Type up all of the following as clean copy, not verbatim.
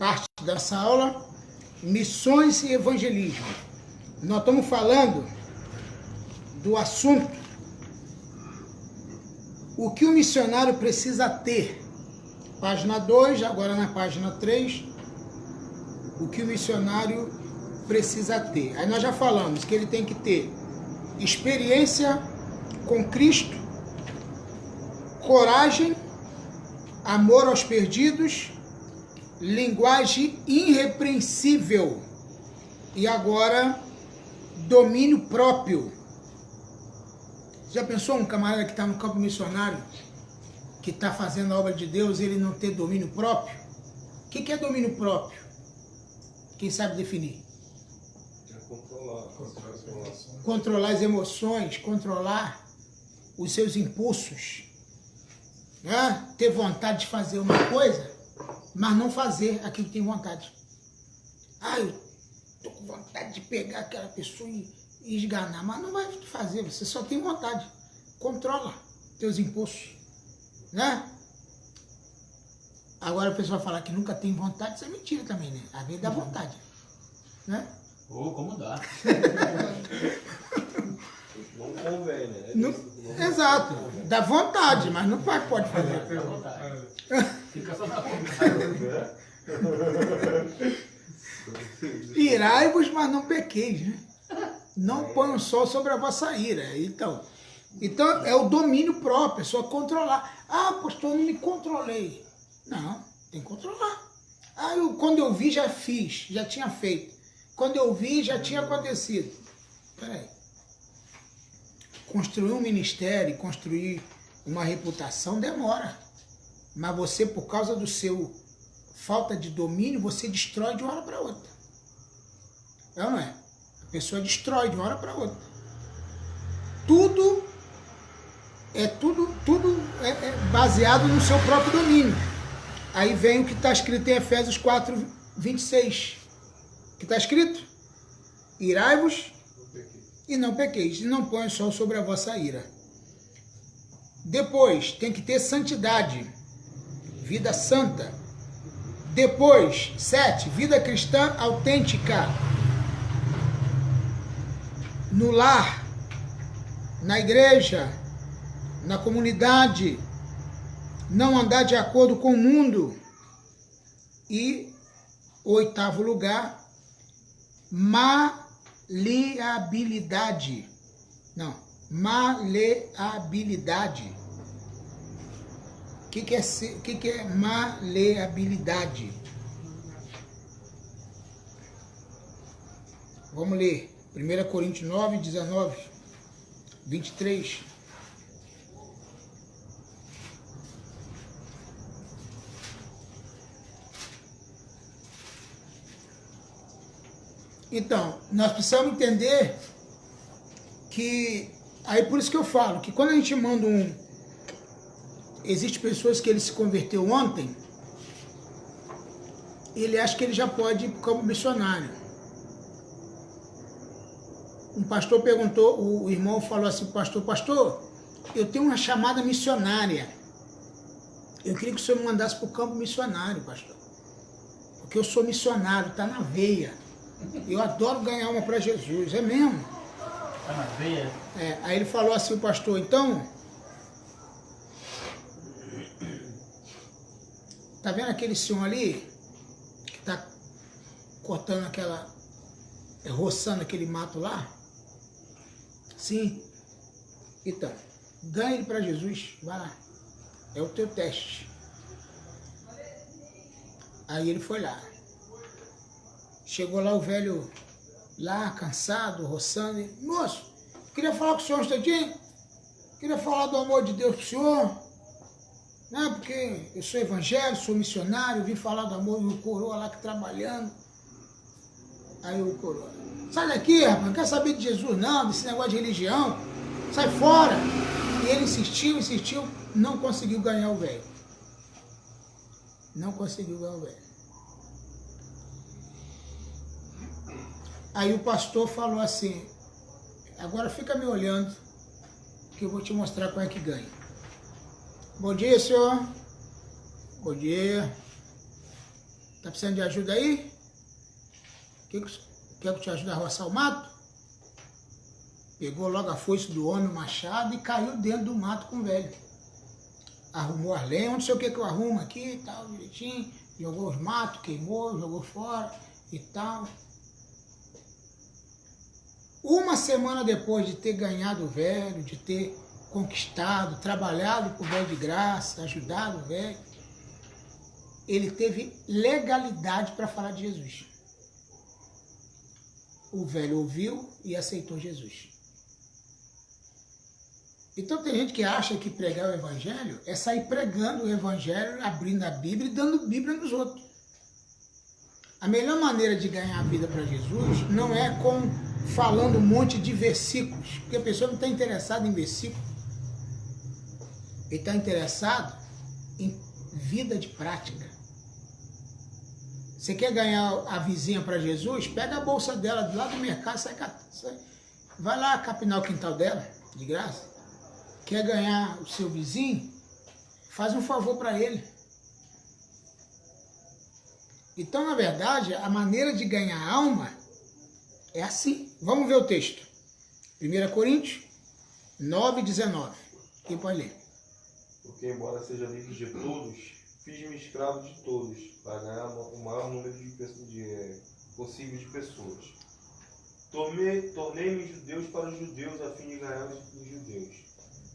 parte da nossa aula, missões e evangelismo. Nós estamos falando do assunto o que o missionário precisa ter. Página 2, agora na página 3, o que o missionário precisa ter. Aí nós já falamos que ele tem que ter experiência com Cristo, coragem, amor aos perdidos, linguagem irrepreensível e agora domínio próprio. Já pensou um camarada que está no campo missionário, que está fazendo a obra de Deus, ele não ter domínio próprio? O que é domínio próprio? Quem sabe definir? Controlar as emoções, controlar os seus impulsos, né? Ter vontade de fazer uma coisa, mas não fazer aquilo que tem vontade. Eu tô com vontade de pegar aquela pessoa e esganar, mas não vai fazer, você só tem vontade. Controla teus impulsos, né? Agora o pessoal falar que nunca tem vontade, isso é mentira também, né? Às vezes dá vontade, né? Como dá? Não convém, né? Exato, dá vontade, mas não pode fazer. Dá vontade. Fica só na vontade. Irai-vos, mas não pequeis, né? Não põe o sol sobre a vossa ira. Então é o domínio próprio, é só controlar. Pastor, eu não me controlei. Não, tem que controlar. Quando eu vi, já fiz, já tinha feito. Quando eu vi, já tinha acontecido. Peraí. Construir um ministério, construir uma reputação demora. Mas você, por causa do seu falta de domínio, você destrói de uma hora para outra. Não é? A pessoa destrói de uma hora para outra. Tudo é baseado no seu próprio domínio. Aí vem o que está escrito em Efésios 4, 26. Que está escrito? Irai-vos e não pequeis, e não põe o sol sobre a vossa ira. Depois, tem que ter santidade, vida santa. Depois, 7, vida cristã autêntica. No lar, na igreja, na comunidade, não andar de acordo com o mundo. E, 8º lugar, maleabilidade. Maleabilidade. O que é maleabilidade? Vamos ler. 1 Coríntios 9, 19, 23. Então, nós precisamos entender que, aí por isso que eu falo, que quando a gente manda existe pessoas que ele se converteu ontem, ele acha que ele já pode ir como missionário. Um pastor perguntou, o irmão falou assim, pastor, eu tenho uma chamada missionária. Eu queria que o senhor me mandasse para o campo missionário, pastor. Porque eu sou missionário, está na veia. Eu adoro ganhar uma para Jesus, é mesmo. Tá na veia? Aí ele falou assim, o pastor, então, tá vendo aquele senhor ali, que tá cortando roçando aquele mato lá? Sim. Então, ganha ele para Jesus, vai lá. É o teu teste. Aí ele foi lá. Chegou lá o velho, lá cansado, roçando. E, moço, queria falar com o senhor um instantinho. Queria falar do amor de Deus pro senhor. Não, porque eu sou evangélico, sou missionário, vim falar do amor. E o coroa lá que trabalhando. Aí o coroa, sai daqui, rapaz, não quer saber de Jesus não, desse negócio de religião. Sai fora. E ele insistiu, não conseguiu ganhar o velho. Não conseguiu ganhar o velho. Aí o pastor falou assim, agora fica me olhando, que eu vou te mostrar como é que ganha. Bom dia, senhor. Bom dia. Tá precisando de ajuda aí? Quer que eu te ajude a roçar o mato? Pegou logo a foice do homem, o machado, e caiu dentro do mato com o velho. Arrumou as lenhas, não sei o que eu arrumo aqui e tal, direitinho. Jogou os matos, queimou, jogou fora e tal. Uma semana depois de ter ganhado o velho, de ter conquistado, trabalhado com o velho de graça, ajudado o velho, ele teve legalidade para falar de Jesus. O velho ouviu e aceitou Jesus. Então tem gente que acha que pregar o evangelho é sair pregando o evangelho, abrindo a Bíblia e dando Bíblia nos outros. A melhor maneira de ganhar a vida para Jesus não é falando um monte de versículos, porque a pessoa não está interessada em versículos. Ele está interessado em vida de prática. Você quer ganhar a vizinha para Jesus? Pega a bolsa dela do lado do mercado, vai lá capinar o quintal dela, de graça. Quer ganhar o seu vizinho? Faz um favor para ele. Então, na verdade, a maneira de ganhar alma é assim. Vamos ver o texto. 1 Coríntios 9:19. Quem pode ler? Porque, embora seja livre de todos, fiz-me escravo de todos, para ganhar o maior número possível de pessoas. Tornei-me judeus para os judeus, a fim de ganhar os judeus.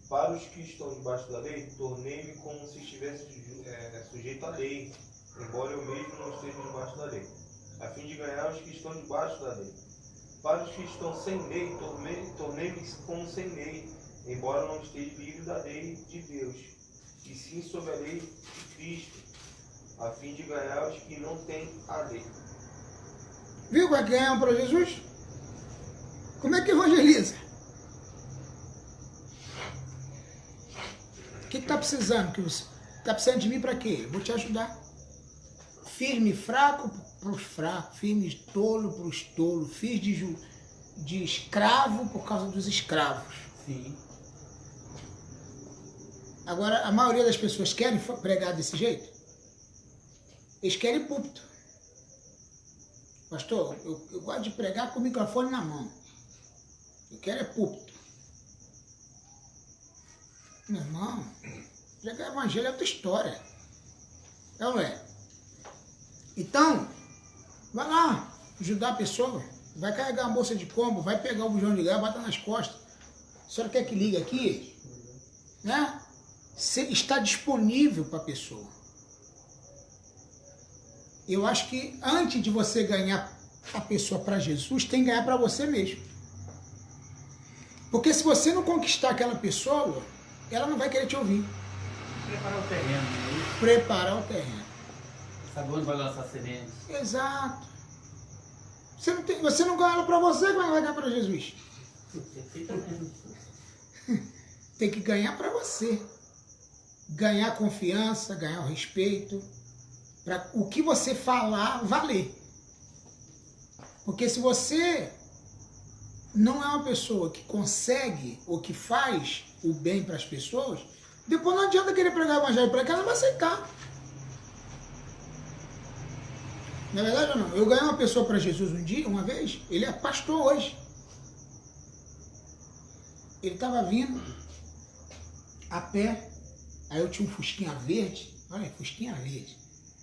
Para os que estão debaixo da lei, tornei-me como se estivesse sujeito à lei, embora eu mesmo não esteja debaixo da lei, a fim de ganhar os que estão debaixo da lei. Para os que estão sem lei, tornei-me como sem lei, embora não esteja livre da lei de Deus, e sim sob a lei de Cristo, a fim de ganhar os que não têm a lei. Viu como é que ganham para Jesus? Como é que evangeliza? O que está precisando? Está precisando de mim para quê? Eu vou te ajudar. Firme e fraco para os fracos, firme e tolo para os tolos, fiz de escravo por causa dos escravos. Sim. Agora, a maioria das pessoas querem pregar desse jeito? Eles querem púlpito. Pastor, eu gosto de pregar com o microfone na mão. Eu quero é púlpito. Meu irmão, pregar evangelho é outra história. É ou não é? Então, vai lá, ajudar a pessoa. Vai carregar a bolsa de combo, vai pegar o bujão de gás, bota nas costas. A senhora quer que ligue aqui? Né? Está disponível para a pessoa. Eu acho que antes de você ganhar a pessoa para Jesus, tem que ganhar para você mesmo. Porque se você não conquistar aquela pessoa, ela não vai querer te ouvir. Preparar o terreno, né? Preparar o terreno. Sabe onde vai lançar sementes? Exato. Você não ganha ela para você, como é que vai ganhar para Jesus? Perfeitamente. Tem que ganhar para você. Ganhar confiança, ganhar o respeito. Para o que você falar valer. Porque se você não é uma pessoa que consegue ou que faz o bem para as pessoas, depois não adianta querer pregar o evangelho para ela, ela não vai aceitar. Na verdade ou não? Eu ganhei uma pessoa para Jesus uma vez, ele é pastor hoje. Ele estava vindo a pé, aí eu tinha um fusquinha verde, olha, fusquinha verde,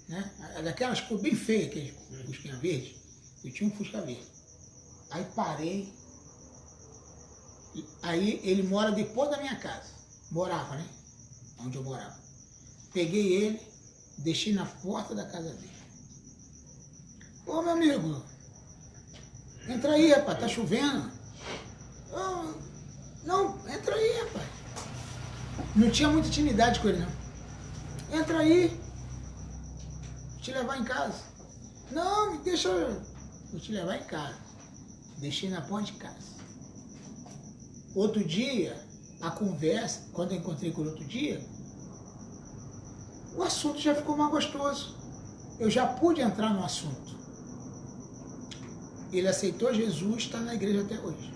né? Daquelas cores bem feias, aquele fusquinha verde, eu tinha um fusca verde. Aí parei, aí ele mora depois da minha casa, morava, né? Onde eu morava. Peguei ele, deixei na porta da casa dele. Ô, meu amigo, entra aí, rapaz, tá chovendo. Oh, não, entra aí, rapaz. Não tinha muita intimidade com ele, não. Entra aí, vou te levar em casa. Não, me deixa, vou te levar em casa. Deixei na porta de casa. Outro dia, a conversa, quando eu encontrei com ele outro dia, o assunto já ficou mais gostoso. Eu já pude entrar no assunto. Ele aceitou Jesus, está na igreja até hoje.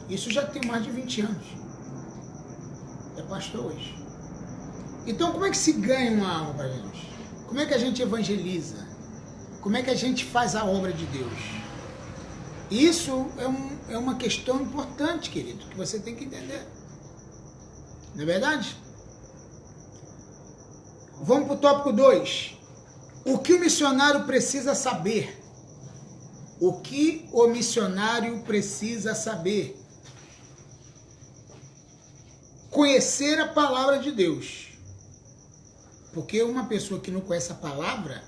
Isso já tem mais de 20 anos. É pastor hoje. Então, como é que se ganha uma alma para Jesus? Como é que a gente evangeliza? Como é que a gente faz a obra de Deus? Isso é uma questão importante, querido, que você tem que entender. Não é verdade? Vamos para o tópico 2. O que o missionário precisa saber? O que o missionário precisa saber? Conhecer a palavra de Deus. Porque uma pessoa que não conhece a palavra,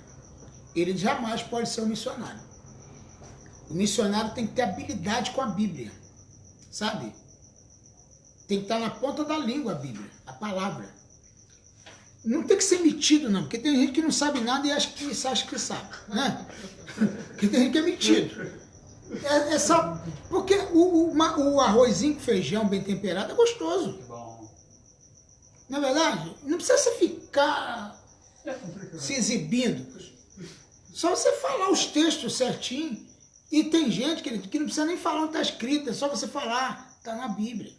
ele jamais pode ser um missionário. O missionário tem que ter habilidade com a Bíblia, sabe? Tem que estar na ponta da língua a Bíblia, a palavra. Não tem que ser metido, não, porque tem gente que não sabe nada e acha que sabe, né? Porque tem gente que é metido. É só, porque o arrozinho com feijão bem temperado é gostoso. Não é verdade? Não precisa você ficar se exibindo. Só você falar os textos certinho. E tem gente, querido, que não precisa nem falar onde está escrito, é só você falar, está na Bíblia.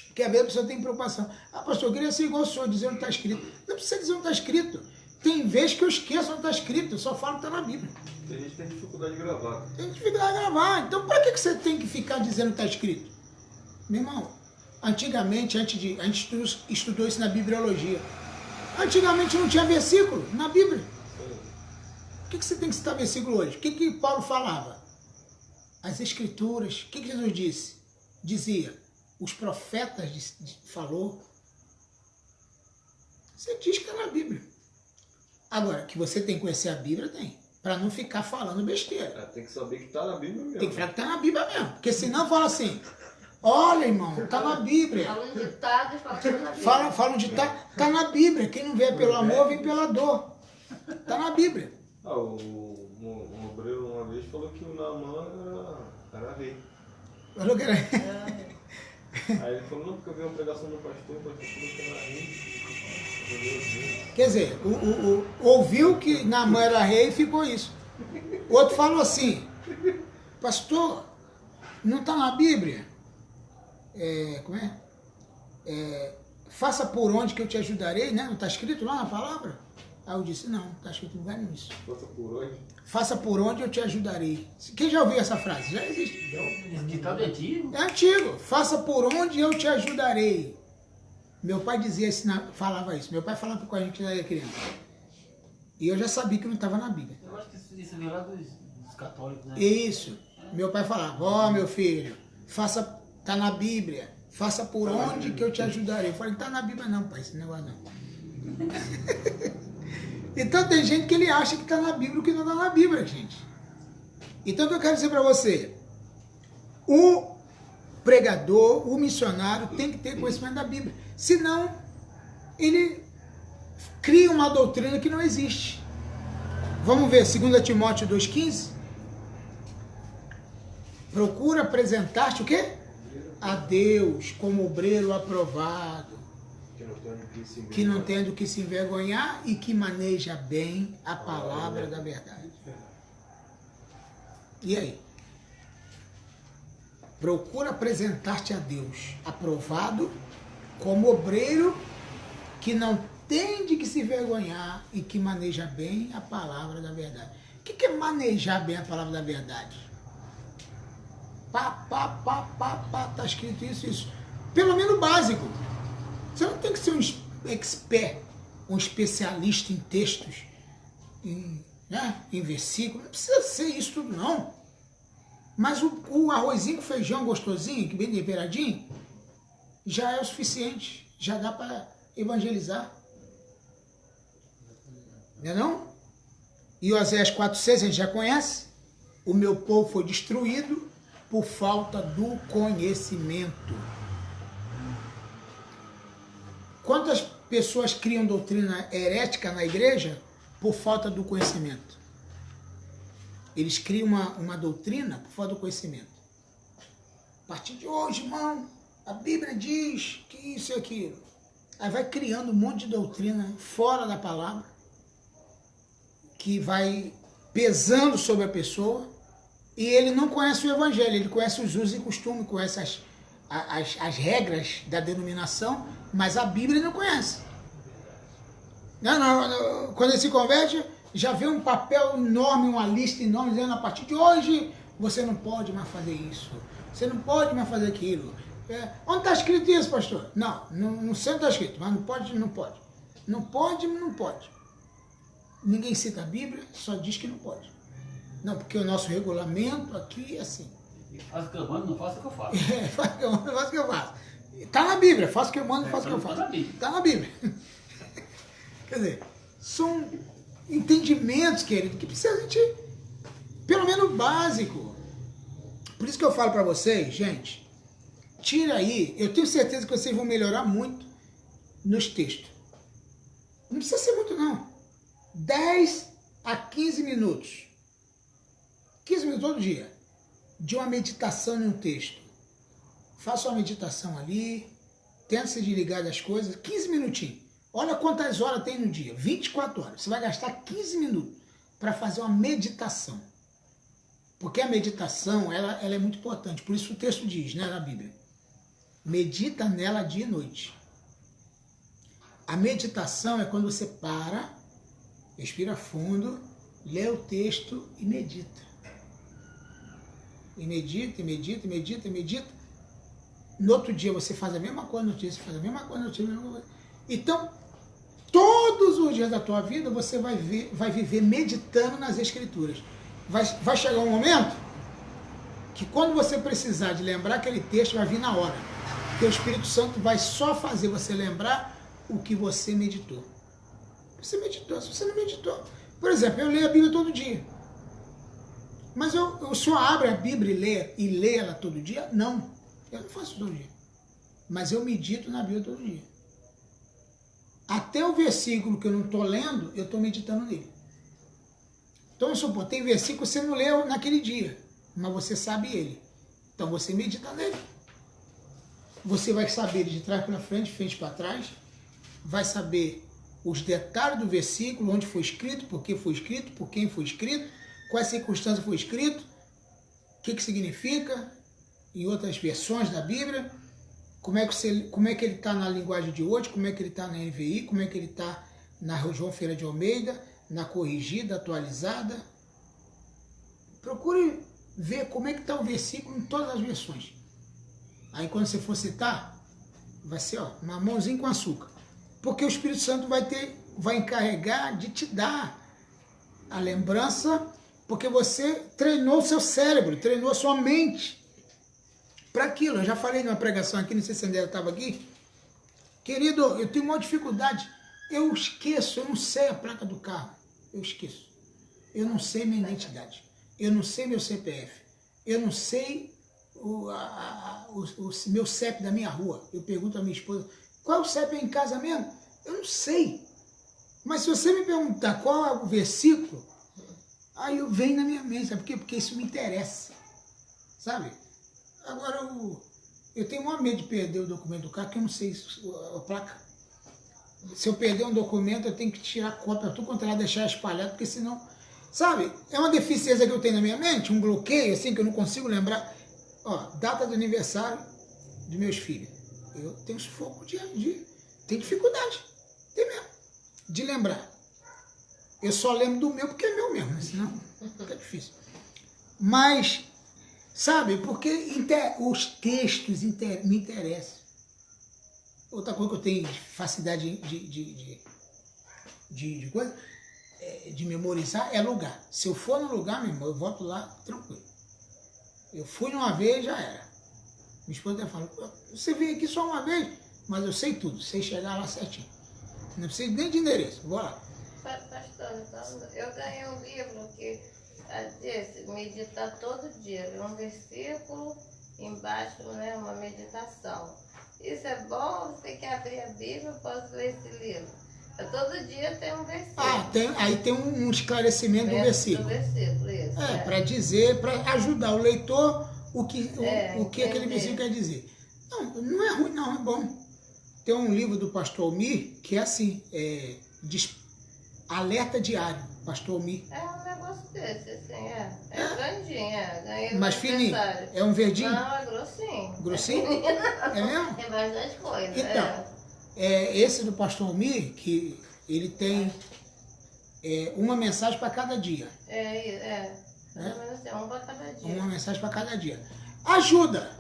Porque às vezes a pessoa tem preocupação. Ah, pastor, eu queria ser igual o senhor, dizer onde está escrito. Não precisa dizer onde está escrito. Tem vezes que eu esqueço onde está escrito, eu só falo que está na Bíblia. Tem gente que tem dificuldade de gravar. Tem dificuldade de gravar. Então, para que você tem que ficar dizendo que está escrito? Meu irmão, antigamente, a gente estudou isso na bibliologia. Antigamente não tinha versículo na Bíblia. Por que você tem que citar versículo hoje? O que Paulo falava? As Escrituras. O que Jesus dizia? Os profetas falou. Você diz que está na Bíblia. Agora, que você tem que conhecer a Bíblia, tem. Para não ficar falando besteira. Tem que saber que está na Bíblia mesmo. Tem que falar que está na Bíblia mesmo. Porque senão fala assim, olha, irmão, está na Bíblia. Fala um ditado e fala que tá na Bíblia. Fala um ditado, está na Bíblia. Quem não vê pelo amor, vem pela dor. Está na Bíblia. Um obreiro uma vez falou que o Naamã era rei. Falou que era... Aí ele falou, não, porque eu vi uma pregação do pastor, o pastor falou que era rei. Quer dizer, ouviu que Naamã era rei e ficou isso. O outro falou assim, pastor, não está na Bíblia? Faça por onde que eu te ajudarei, né? Não está escrito lá na palavra? Aí eu disse, não está escrito em lugar nenhum isso. Faça por onde? Faça por onde eu te ajudarei. Quem já ouviu essa frase? Já existe. Esse ditado é antigo? É antigo. Faça por onde eu te ajudarei. Meu pai dizia isso, falava isso. Meu pai falava com a gente quando era criança. E eu já sabia que não estava na Bíblia. Eu acho que isso veio lá dos católicos, né? Isso. Meu pai falava, ó, meu filho, faça, tá na Bíblia. Faça por onde que eu te ajudarei. Eu falei, não tá na Bíblia não, pai, esse negócio não. Então tem gente que ele acha que está na Bíblia o que não está na Bíblia, gente. Então o que eu quero dizer para você? O pregador, o missionário tem que ter conhecimento da Bíblia. Senão, ele cria uma doutrina que não existe. Vamos ver 2 Timóteo 2,15? Procura apresentar-te o quê? A Deus como obreiro aprovado, que não tem do que se envergonhar e que maneja bem a palavra da verdade. E aí? Procura apresentar-te a Deus aprovado como obreiro que não tem de que se envergonhar e que maneja bem a palavra da verdade. O que é manejar bem a palavra da verdade? Tá escrito isso. Pelo menos básico. Você não tem que ser um expert, um especialista em textos, em versículos. Não precisa ser isso tudo, não. Mas o arrozinho com feijão gostosinho, que bem temperadinho, já é o suficiente. Já dá para evangelizar. Não é não? E Oséias 4,6 a gente já conhece. O meu povo foi destruído por falta do conhecimento. Quantas pessoas criam doutrina herética na igreja por falta do conhecimento? Eles criam uma doutrina por falta do conhecimento. A partir de hoje, irmão, a Bíblia diz que isso e aquilo. Aí vai criando um monte de doutrina fora da palavra, que vai pesando sobre a pessoa, e ele não conhece o evangelho, ele conhece os usos e costumes, conhece as regras da denominação, mas a Bíblia ele não conhece. Quando ele se converte, já vê um papel enorme, uma lista enorme, dizendo a partir de hoje você não pode mais fazer isso, você não pode mais fazer aquilo. Onde está escrito isso, pastor? Não sei onde está escrito, mas não pode, não pode. Não pode, não pode. Ninguém cita a Bíblia, só diz que não pode. Não, porque o nosso regulamento aqui é assim. Faz o que eu mando, não faça o que eu faço. Faz o que eu mando, faz o que eu faço. Está na Bíblia, faça o que eu mando, faça o que eu faço. Está na Bíblia. Quer dizer, são entendimentos, querido, que precisa a gente, pelo menos básico. Por isso que eu falo para vocês, gente, tira aí, eu tenho certeza que vocês vão melhorar muito nos textos. Não precisa ser muito não. 10 a 15 minutos. 15 minutos todo dia. De uma meditação em um texto. Faça uma meditação ali, tenta se desligar das coisas, 15 minutinhos. Olha quantas horas tem no dia, 24 horas. Você vai gastar 15 minutos para fazer uma meditação. Porque a meditação, ela é muito importante. Por isso o texto diz, né, na Bíblia. Medita nela dia e noite. A meditação é quando você para, respira fundo, lê o texto e medita. E medita, e medita, e medita, e medita. No outro dia você faz a mesma coisa, no outro dia você faz a mesma coisa, no outro dia a mesma coisa. Então, todos os dias da tua vida você vai viver meditando nas Escrituras. Vai chegar um momento que quando você precisar de lembrar aquele texto, vai vir na hora. Porque o Espírito Santo vai só fazer você lembrar o que você meditou. Você meditou, se você não meditou. Por exemplo, eu leio a Bíblia todo dia. Mas o senhor abre a Bíblia e lê ela todo dia? Não, eu não faço todo dia. Mas eu medito na Bíblia todo dia. Até o versículo que eu não estou lendo, eu estou meditando nele. Então, vamos supor, tem versículo que você não leu naquele dia, mas você sabe ele. Então, você medita nele. Você vai saber de trás para frente, de frente para trás. Vai saber os detalhes do versículo, onde foi escrito, por que foi escrito, por quem foi escrito, quais circunstâncias foi escrito, o que significa, em outras versões da Bíblia, como é que ele está na linguagem de hoje, como é que ele está na NVI, como é que ele está na João Ferreira de Almeida, na corrigida, atualizada. Procure ver como é que está o versículo em todas as versões. Aí quando você for citar, vai ser uma mãozinha com açúcar. Porque o Espírito Santo vai encarregar de te dar a lembrança, porque você treinou o seu cérebro, treinou a sua mente para aquilo. Eu já falei numa pregação aqui, não sei se a André estava aqui. Querido, eu tenho uma dificuldade. Eu esqueço, eu não sei a placa do carro. Eu esqueço. Eu não sei minha identidade. Eu não sei meu CPF. Eu não sei o meu CEP da minha rua. Eu pergunto à minha esposa, qual é o CEP em casa mesmo? Eu não sei. Mas se você me perguntar qual é o versículo, aí eu venho na minha mente. Sabe por quê? Porque isso me interessa. Sabe? Agora, eu tenho uma medo de perder o documento do carro, que eu não sei a placa. Se eu perder um documento, eu tenho que tirar cópia, tudo quanto ela deixar espalhado, porque senão... Sabe? É uma deficiência que eu tenho na minha mente, um bloqueio, assim, que eu não consigo lembrar. Data do aniversário dos meus filhos. Eu tenho sufoco tenho dificuldade. Tem mesmo. De lembrar. Eu só lembro do meu porque é meu mesmo, né? Senão fica difícil. Mas, sabe, porque os textos me interessam. Outra coisa que eu tenho facilidade de coisa, de memorizar, é lugar. Se eu for no lugar, meu irmão, eu volto lá tranquilo. Eu fui uma vez, já era. Minha esposa até falou, você veio aqui só uma vez, mas eu sei tudo, sei chegar lá certinho. Não preciso nem de endereço, vou lá. Pastor, então, eu ganhei um livro que diz meditar todo dia, um versículo embaixo, né, uma meditação. Isso é bom? Você tem que abrir a Bíblia, eu posso ler esse livro. Todo dia tem um versículo. Aí tem um esclarecimento do versículo. Isso. Para dizer, para ajudar o leitor o que aquele versículo quer dizer. Não é ruim, não, é bom. Tem um livro do pastor Almir que é assim, diz alerta diário, pastor Almir. É um negócio desse, assim, é grandinho, ganhei mas fininho, é um verdinho? Não, é grossinho. Grossinho? É mesmo? Tem bastante coisa, Então, esse do pastor Almir, que ele tem uma mensagem para cada dia. Mais ou menos assim, um para cada dia. Uma mensagem para cada dia. Ajuda.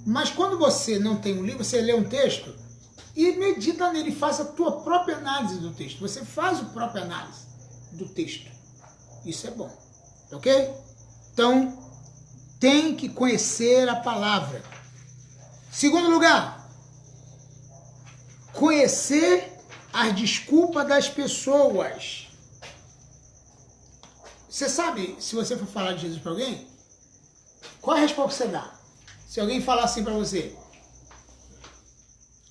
Mas quando você não tem um livro, você lê um texto e medita nele, faz a tua própria análise do texto. Você faz a própria análise do texto. Isso é bom. Ok? Então, tem que conhecer a palavra. Segundo lugar, conhecer as desculpas das pessoas. Você sabe, se você for falar de Jesus para alguém, qual é a resposta que você dá? Se alguém falar assim para você,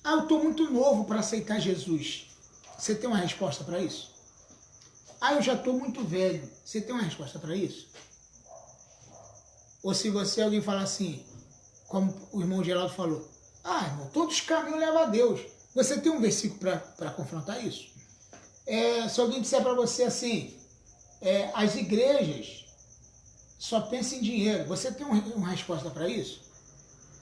eu estou muito novo para aceitar Jesus. Você tem uma resposta para isso? Eu já estou muito velho. Você tem uma resposta para isso? Ou se alguém falar assim, como o irmão Geraldo falou, irmão, todos os caminhos levam a Deus. Você tem um versículo para confrontar isso? Se alguém disser para você assim, as igrejas só pensam em dinheiro, você tem uma resposta para isso?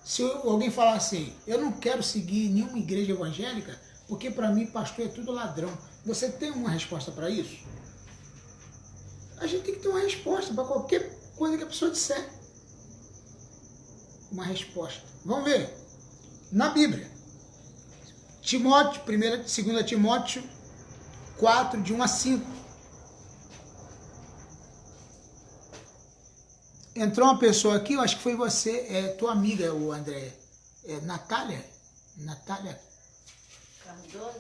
Se alguém falar assim, eu não quero seguir nenhuma igreja evangélica, porque para mim pastor é tudo ladrão, você tem uma resposta para isso? A gente tem que ter uma resposta para qualquer coisa que a pessoa disser. Uma resposta. Vamos ver. Na Bíblia. Timóteo, 2 Timóteo 4, de 1 a 5. Entrou uma pessoa aqui, eu acho que foi você, tua amiga, o André. Natália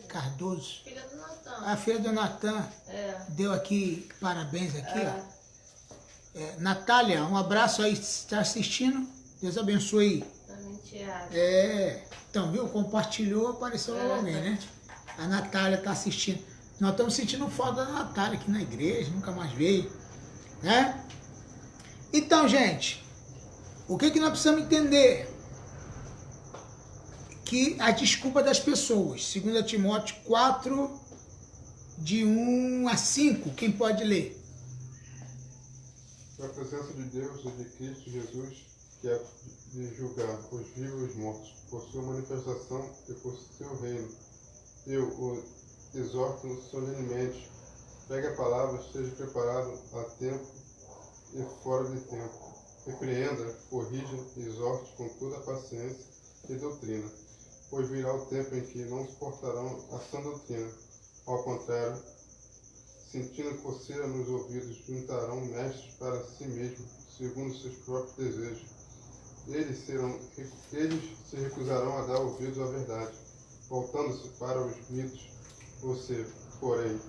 Cardoso. Filha do Natan. A filha do Natan. Deu aqui parabéns aqui, ó. Natália, um abraço aí, está assistindo. Deus abençoe. Então, viu? Compartilhou, apareceu logo alguém, né? A Natália está assistindo. Nós estamos sentindo falta da Natália aqui na igreja, nunca mais veio, né? Então, gente, o que nós precisamos entender? Que a desculpa das pessoas, 2 Timóteo 4, de 1 a 5, quem pode ler? A presença de Deus e de Cristo Jesus, que é de julgar os vivos e os mortos, por sua manifestação e por seu reino. Eu o exorto solenemente, pregue a palavra, esteja preparado a tempo e fora de tempo. Repreenda, corrija e exorte com toda a paciência e doutrina, pois virá o tempo em que não suportarão a sã doutrina. Ao contrário, sentindo coceira nos ouvidos, juntarão mestres para si mesmos, segundo seus próprios desejos. Eles se recusarão a dar ouvidos à verdade, voltando-se para os mitos. Você, porém,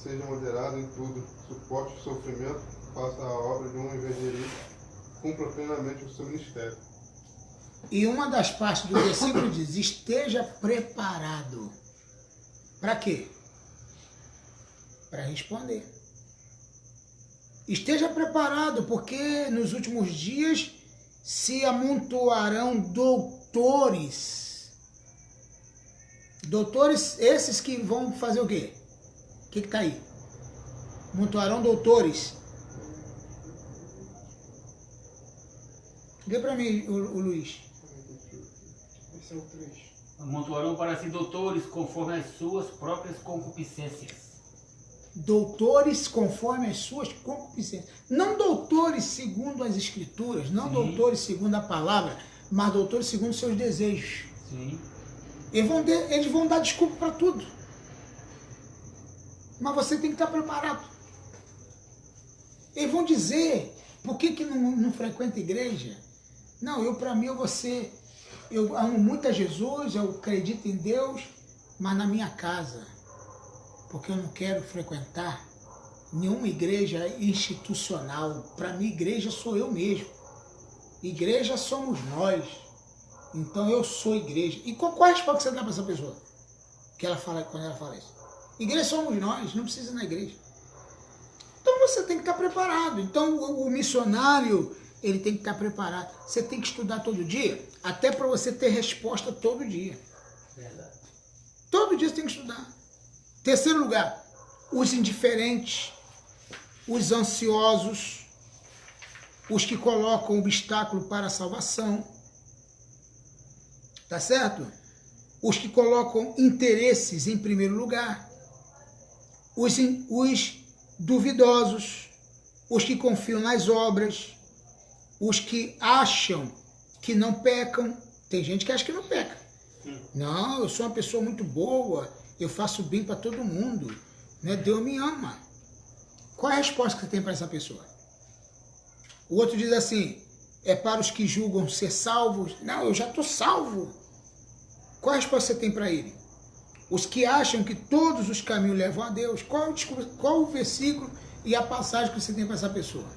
seja moderado em tudo, suporte o sofrimento, faça a obra de um evangelista, cumpra plenamente o seu ministério. E uma das partes do versículo diz, esteja preparado. Para quê? Para responder. Esteja preparado, porque nos últimos dias se amontoarão doutores. Doutores esses que vão fazer o quê? O que está aí? Amontoarão doutores. Dê para mim, o Luiz. Esse é o 3. Amontoarão para si doutores conforme as suas próprias concupiscências. Doutores conforme as suas concupiscências. Não doutores segundo as escrituras, não doutores segundo a palavra, mas doutores segundo os seus desejos. Sim. Eles vão dar desculpa para tudo. Mas você tem que estar preparado. Eles vão dizer, por que não frequenta a igreja? Não, para mim, eu amo muito a Jesus, eu acredito em Deus, mas na minha casa, porque eu não quero frequentar nenhuma igreja institucional. Para mim, igreja sou eu mesmo. Igreja somos nós. Então, eu sou igreja. E qual a resposta que você dá para essa pessoa? Que ela fala, quando ela fala isso? Igreja somos nós, não precisa ir na igreja. Então, você tem que estar preparado. Então, o missionário, ele tem que estar preparado. Você tem que estudar todo dia, até para você ter resposta todo dia. Verdade. Todo dia você tem que estudar. Terceiro lugar, os indiferentes, os ansiosos, os que colocam obstáculo para a salvação. Tá certo? Os que colocam interesses em primeiro lugar. Os duvidosos, os que confiam nas obras, os que acham que não pecam. Tem gente que acha que não peca. Não, eu sou uma pessoa muito boa, eu faço bem para todo mundo, né? Deus me ama. Qual é a resposta que você tem para essa pessoa? O outro diz assim, é para os que julgam ser salvos. Não, eu já estou salvo. Qual a resposta que você tem para ele? Os que acham que todos os caminhos levam a Deus. Qual o versículo e a passagem que você tem para essa pessoa?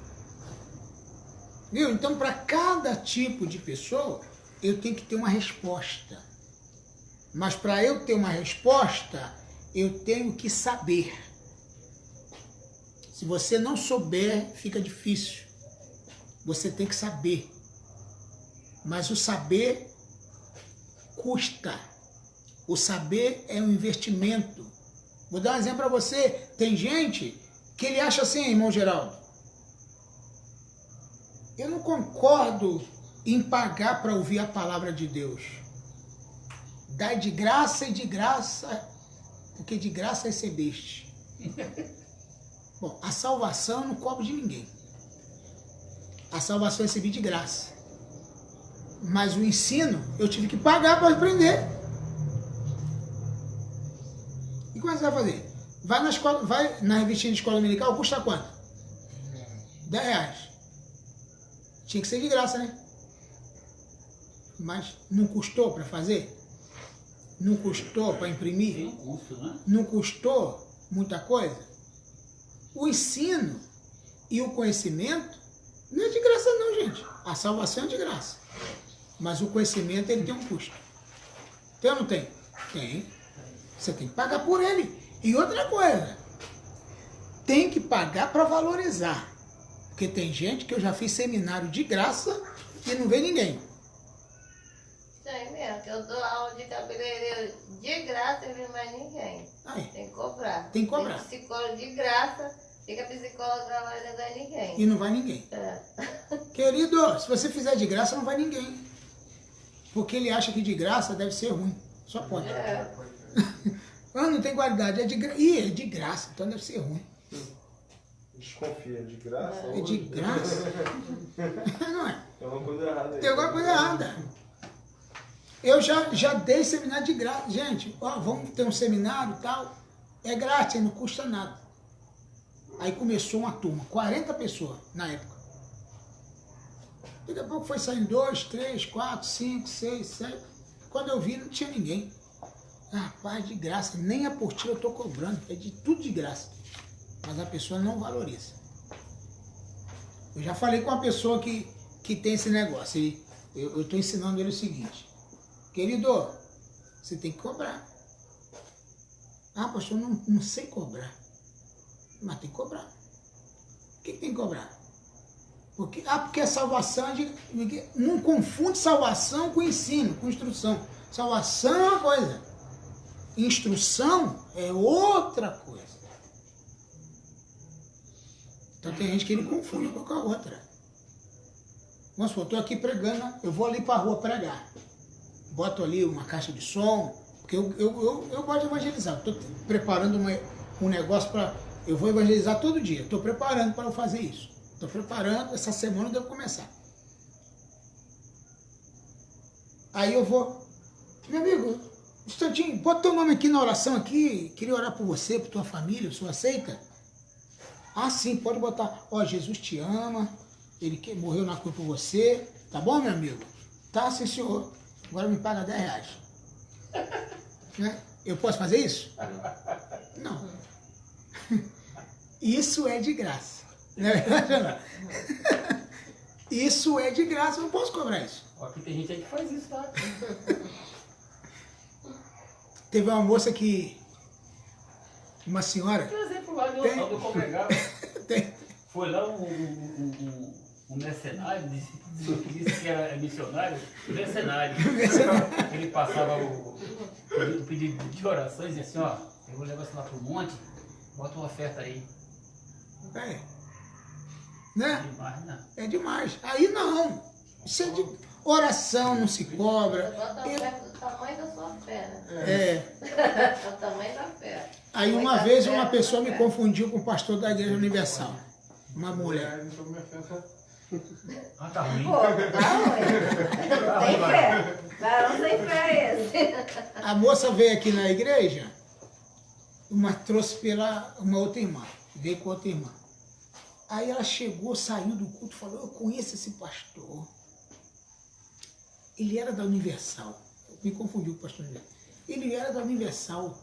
Viu? Então, para cada tipo de pessoa, eu tenho que ter uma resposta. Mas para eu ter uma resposta, eu tenho que saber. Se você não souber, fica difícil. Você tem que saber. Mas o saber custa. O saber é um investimento. Vou dar um exemplo para você. Tem gente que ele acha assim, irmão Geraldo. Eu não concordo em pagar para ouvir a palavra de Deus. Dai de graça e de graça, porque de graça recebeste. Bom, a salvação eu não cobro de ninguém. A salvação eu recebi de graça. Mas o ensino eu tive que pagar para aprender. E como é que você vai fazer? Vai na escola, vai na revistinha de escola dominical, custa quanto? R$10. Tinha que ser de graça, né? Mas não custou para fazer? Não custou para imprimir? Tem um custo, né? Não custou muita coisa? O ensino e o conhecimento não é de graça não, gente. A salvação é de graça. Mas o conhecimento, ele tem um custo. Tem ou não tem? Tem. Você tem que pagar por ele. E outra coisa, tem que pagar para valorizar. Porque tem gente que eu já fiz seminário de graça e não vê ninguém. Tem mesmo, que eu dou aula de cabeleireiro de graça e não vê mais ninguém. Aí, Tem que cobrar. Tem que cobrar. Tem psicólogo de graça, fica psicólogo lá e não ganha ninguém. e não vai ninguém. É. Querido, se você fizer de graça, não vai ninguém. Porque ele acha que de graça deve ser ruim. Só pode. É. Ah, não tem qualidade. É de graça. Ih, é de graça, então deve ser ruim. Desconfia, de graça? É de graça? Não é. Tem alguma coisa errada aí. Tem alguma coisa errada. Eu já dei seminário de graça. Gente, ó, vamos ter um seminário e tal. É grátis, não custa nada. Aí começou uma turma, 40 pessoas na época. Daqui a pouco foi saindo 2, 3, 4, 5, 6, 7. Quando eu vi, não tinha ninguém. Rapaz, de graça. Nem a apostila eu estou cobrando. É de tudo de graça. Mas a pessoa não valoriza. Eu já falei com uma pessoa que tem esse negócio. E eu estou ensinando ele o seguinte. Querido, você tem que cobrar. Ah, pastor, não sei cobrar. Mas tem que cobrar. Por que tem que cobrar? Porque a salvação é de... Não confunde salvação com ensino, com instrução. Salvação é uma coisa. Instrução é outra coisa. Então tem gente que ele confunde uma com a outra. Vamos supor, eu estou aqui pregando, eu vou ali para a rua pregar. Boto ali uma caixa de som, porque eu gosto de evangelizar. Estou preparando um negócio para... Eu vou evangelizar todo dia. Estou preparando para eu fazer isso. Estou preparando, essa semana eu devo começar. Aí eu vou... Meu amigo, um instantinho, bota teu nome aqui na oração aqui. Queria orar por você, por tua família, o senhor aceita? Ah, sim, pode botar. Ó, Jesus te ama, ele morreu na cruz por você. Tá bom, meu amigo? Tá, sim, senhor. Agora me paga R$10. Né? Eu posso fazer isso? Não. Isso é de graça. Não é verdade, não? Isso é de graça, eu não posso cobrar isso. Aqui tem gente aí que faz isso, tá? Teve uma moça que... Uma senhora... Por exemplo, lá Tem. do congregado, Tem... foi lá um mercenário, disse que era missionário, mercenário. Ele passava o pedido de orações e assim, ó, eu vou levar isso lá pro monte, bota uma oferta aí. É. Né? Demais, né? É demais. Aí não. Isso é de... Oração não se cobra. Bota a oferta do tamanho da sua fé, né? É. O tamanho da fé. Aí uma Muita vez fé, uma pessoa me muita fé. confundiu com o pastor da Igreja Universal. Uma mulher. Aí, então, minha fé, Ah, tá ruim. Pô, tá ruim. Tem fé. Varão sem fé é esse. A moça veio aqui na igreja, trouxe uma outra irmã, veio com outra irmã. Aí ela chegou, saiu do culto, falou, eu conheço esse pastor. Ele era da Universal. Me confundiu com o pastor Universal. Ele era da Universal.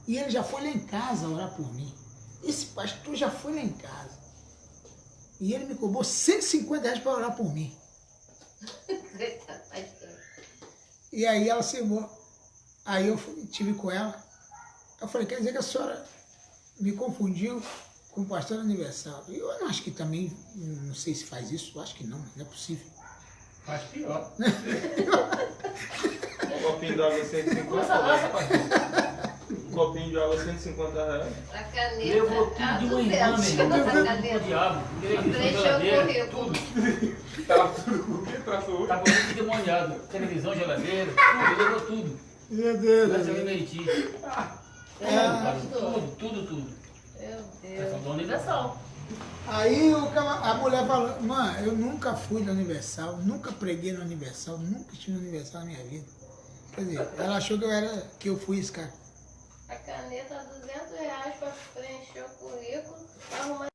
E ele já foi lá em casa orar por mim. Esse pastor já foi lá em casa. E ele me cobrou R$150 para orar por mim. E aí ela chegou. Aí eu estive com ela. Eu falei, quer dizer que a senhora me confundiu com o pastor da Universal. E eu acho que também, não sei se faz isso, eu acho que não é possível. Faz pior. Um copinho de água 150 Nossa raça, reais. pastor. Um copinho de água 150 reais. A caneta. Levou tudo de uma irmã, meu irmão. A Levou tudo pro caneta. diabo. Televisão, Preencheu o geladeira, currículo. tudo. Tava tudo com o que traçou? Tava tudo endemoniado. Televisão, geladeira, tudo. Levou tudo. Meu Deus. Vai ser Meriti. Tudo. Meu É só Deus. do Universal. Aí a mulher falou, mãe, eu nunca fui da Universal, nunca preguei na Universal, nunca estive na Universal na minha vida. Quer dizer, ela achou que eu fui esse cara. A caneta R$200 para preencher o currículo. Arrumar